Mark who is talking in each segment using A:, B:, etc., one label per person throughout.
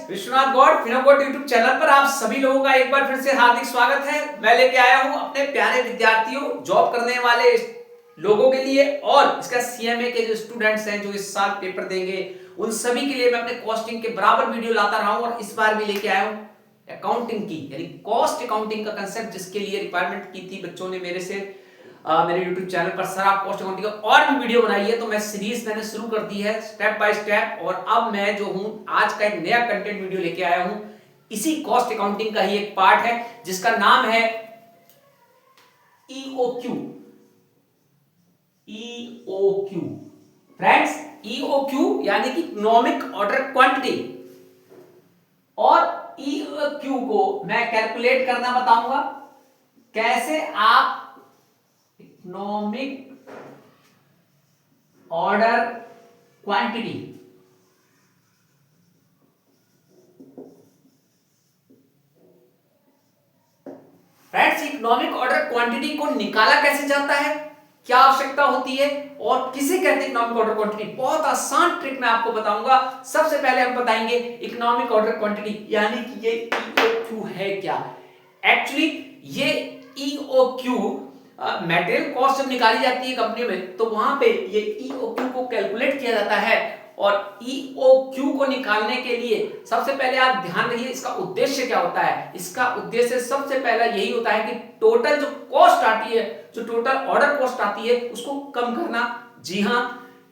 A: Vishwanath Gaur फिनोगोड YouTube channel पर आप सभी लोगों का एक बार फिर से हार्दिक स्वागत है। मैं लेके आया हूं अपने प्यारे विद्यार्थियों, जॉब करने वाले लोगों के लिए और इसका सीएमए के जो स्टूडेंट्स हैं जो इस साल पेपर देंगे उन सभी के लिए मैं अपने कॉस्टिंग के बराबर वीडियो लाता रहा हूं और इस बार भी लेके आया हूं अकाउंटिंग की, यानी कॉस्ट अकाउंटिंग का कंसेप्ट जिसके लिए रिक्वायरमेंट की थी बच्चों ने मेरे से मेरे YouTube चैनल पर। सर आप कॉस्ट अकाउंटिंग और भी वीडियो बनाई है, तो मैं सीरीज मैंने शुरू कर दी है स्टेप बाय स्टेप, और अब मैं जो हूं आज का एक नया कंटेंट वीडियो लेके आया हूं इसी कॉस्ट अकाउंटिंग का ही एक पार्ट है जिसका नाम है EOQ। EOQ फ्रेंड्स, EOQ यानी कि इकोनॉमिक ऑर्डर क्वांटिटी, और EOQ को मैं कैलकुलेट करना बताऊंगा कैसे आप economic order quantity friends, economic order quantity को निकाला कैसे जाता है, क्या आवश्यकता होती है और किसे कहते हैं इकोनॉमिक ऑर्डर क्वांटिटी। बहुत आसान ट्रिक मैं आपको बताऊंगा। सबसे पहले हम बताएंगे इकोनॉमिक ऑर्डर क्वांटिटी यानी कि ये EOQ है क्या। एक्चुअली ये EOQ मटेरियल कॉस्ट जब निकाली जाती है कंपनी में तो वहां पे ये EOQ को कैलकुलेट किया जाता है, और EOQ को निकालने के लिए सबसे पहले आप ध्यान रखिए इसका उद्देश्य क्या होता है। इसका उद्देश्य सबसे पहला यही होता है कि टोटल जो कॉस्ट आती है, जो टोटल ऑर्डर कॉस्ट आती है उसको कम करना। जी हां,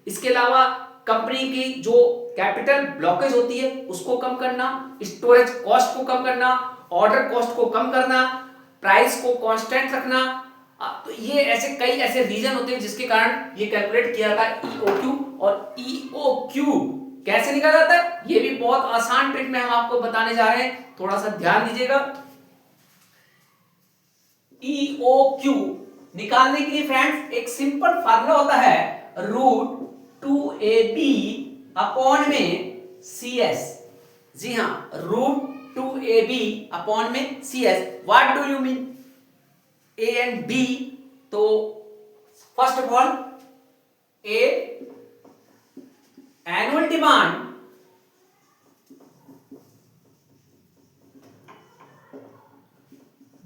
A: इसके अलावा कंपनी की जो कैपिटल ब्लॉकेज होती है उसको कम करना, स्टोरेज कॉस्ट को कम करना, ऑर्डर कॉस्ट को कम करना, प्राइस को कांस्टेंट रखना। तो ये ऐसे कई ऐसे रीजन होते हैं जिसके कारण ये कैलकुलेट किया जाता है EOQ। और EOQ कैसे निकाला जाता है ये भी बहुत आसान ट्रिक में हम आपको बताने जा रहे हैं, थोड़ा सा ध्यान दीजिएगा। EOQ निकालने के लिए फ्रेंड्स एक सिंपल फार्मूला होता है, √2AB अपॉन में CS। जी हां, √2AB अपॉन में CS। What do you mean A and B? तो first of all A annual demand,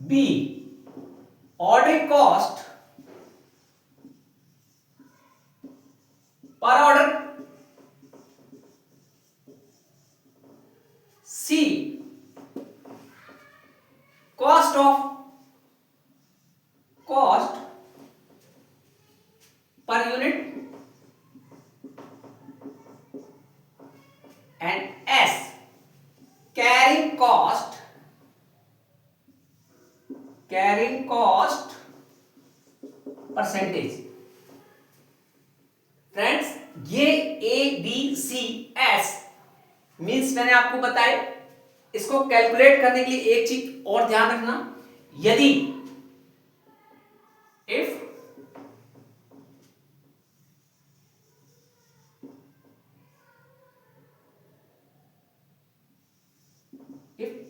A: B order cost per order, C cost of cost per unit, and S carrying cost percentage. Friends ये ABCS means मैंने आपको बताया। इसको calculate करने के लिए एक चीज और ध्यान रखना, यदि if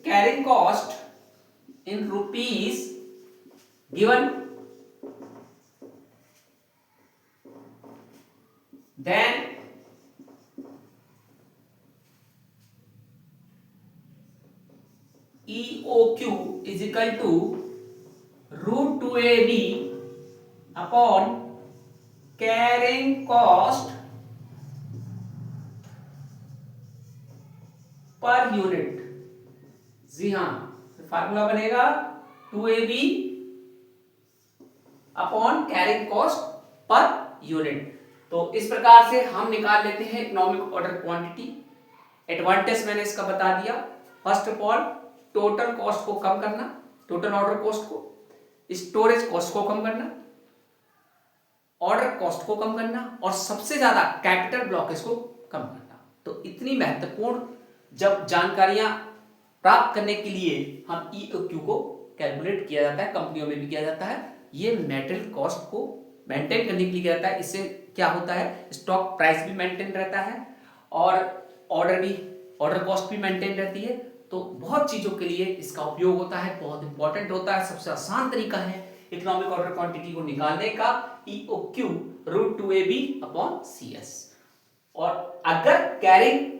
A: carrying cost in rupees given, then EOQ is equal to √2AB upon carrying cost per unit. जी हां, फार्मूला बनेगा 2AB upon carrying cost per unit. तो इस प्रकार से हम निकाल लेते हैं इकोनॉमिक ऑर्डर क्वांटिटी। एडवांटेज मैंने इसका बता दिया। First of all total cost को कम करना, टोटल ऑर्डर कॉस्ट को, स्टोरेज कॉस्ट को कम करना, ऑर्डर कॉस्ट को कम करना, और सबसे ज्यादा कैपिटल ब्लॉकेज को कम करना। तो इतनी महत्वपूर्ण जब जानकारियां प्राप्त करने के लिए हम EOQ को कैलकुलेट किया जाता है, कंपनियों में भी किया जाता है। ये मेटेरियल कॉस्ट को मेंटेन करने के लिए किया जाता है। इससे क्या होता है, स्टॉक प्राइस भी मेंटेन रहता है और ऑर्डर कॉस्ट भी मेंटेन रहती है। तो बहुत चीजों के लिए इसका उपयोग होता है, बहुत इंपॉर्टेंट होता है। सबसे आसान तरीका है इकोनॉमिक ऑर्डर क्वांटिटी को निकालने का EOQ √2AB अपॉन CS। और अगर कैरिंग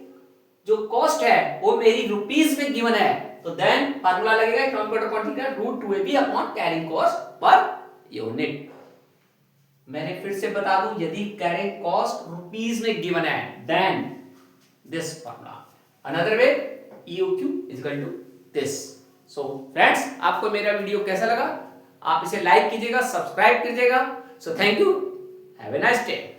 A: जो कॉस्ट है वो मेरी रुपीस में गिवन है, तो देन फार्मूला लगेगा इकोनॉमिक ऑर्डर क्वांटिटी का √2ab upon carrying cost per unit. मैंने फिर से बता दूं, यदि कैरिंग कॉस्ट रुपीस में गिवन है then this formula, another way EOQ equal to this. So friends, आपको मेरा वीडियो कैसा लगा? आप इसे लाइक कीजिएगा, सब्सक्राइब कीजिएगा। So thank you, have a nice day.